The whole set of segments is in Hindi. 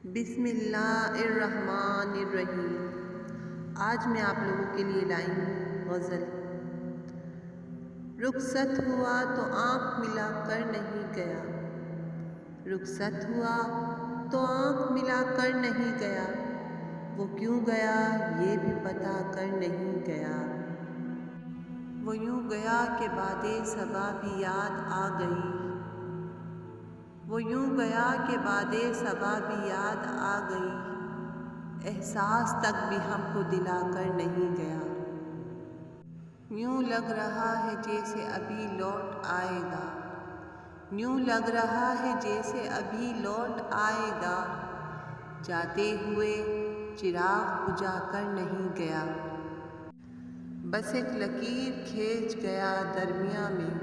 बिस्मिल्लाहिर्रहमानिर्रहीम। आज मैं आप लोगों के लिए लाई हूँ गज़ल। रुखसत हुआ तो आँख मिला कर नहीं गया, रुखसत हुआ तो आँख मिला कर नहीं गया, वो क्यों गया ये भी पता कर नहीं गया। वो यूँ गया कि बादे सबा भी याद आ गई, वो यूँ गया कि बादे सबा भी याद आ गई, एहसास तक भी हमको दिलाकर नहीं गया। यूँ लग रहा है जैसे अभी लौट आएगा, यूँ लग रहा है जैसे अभी लौट आएगा, जाते हुए चिराग बुझा कर नहीं गया। बस एक लकीर खींच गया दरमिया में,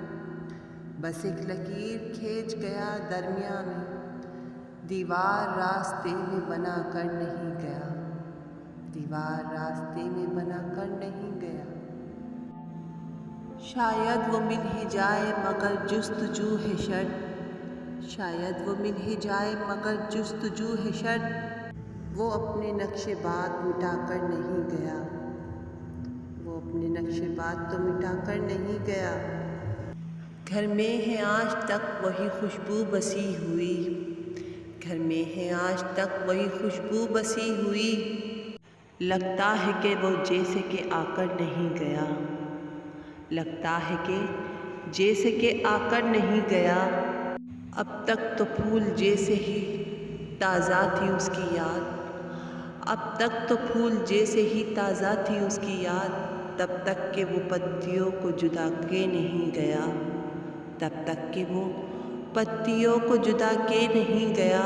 बस एक लकीर खींच गया दरमिया में, दीवार रास्ते में बना कर नहीं गया, दीवार रास्ते में बना कर नहीं गया। शायद वो मिल ही जाए मगर जुस्तजू है शर्त, शायद वो मिल ही जाए मगर जुस्तजू है शर्त, वो अपने नक्शे बात मिटा कर नहीं गया, वो अपने नक्शे बात तो मिटा कर नहीं गया। घर में है आज तक वही खुशबू बसी हुई, घर में है आज तक वही खुशबू बसी हुई, लगता है कि वो जैसे कि आकर नहीं गया, लगता है कि जैसे कि आकर नहीं गया। अब तक तो फूल जैसे ही ताज़ा थी उसकी याद, अब तक तो फूल जैसे ही ताज़ा थी उसकी याद, तब तक के वो पत्तियों को जुदा के नहीं गया, तब तक के वो पत्तियों को जुदा के नहीं गया।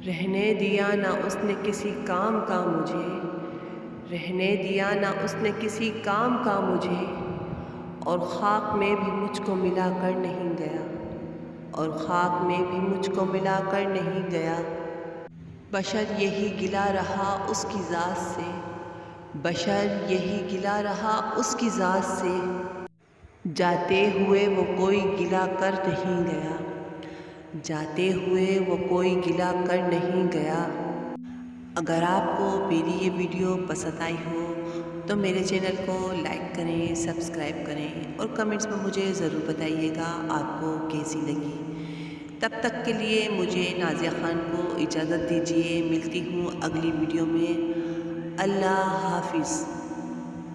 रहने दिया ना उसने किसी काम का मुझे, रहने दिया ना उसने किसी काम का मुझे, और ख़ाक में भी मुझको मिला कर नहीं गया, और ख़ाक में भी मुझको मिला कर नहीं गया। बशर यही गिला रहा उसकी ज़ात से, बशर यही गिला रहा उसकी ज़ात से, जाते हुए वो कोई गिला कर नहीं गया, जाते हुए वो कोई गिला कर नहीं गया। अगर आपको मेरी ये वीडियो पसंद आई हो तो मेरे चैनल को लाइक करें, सब्सक्राइब करें और कमेंट्स में मुझे ज़रूर बताइएगा आपको कैसी लगी। तब तक के लिए मुझे नाज़िया ख़ान को इजाज़त दीजिए। मिलती हूँ अगली वीडियो में। अल्लाह हाफ़िज़।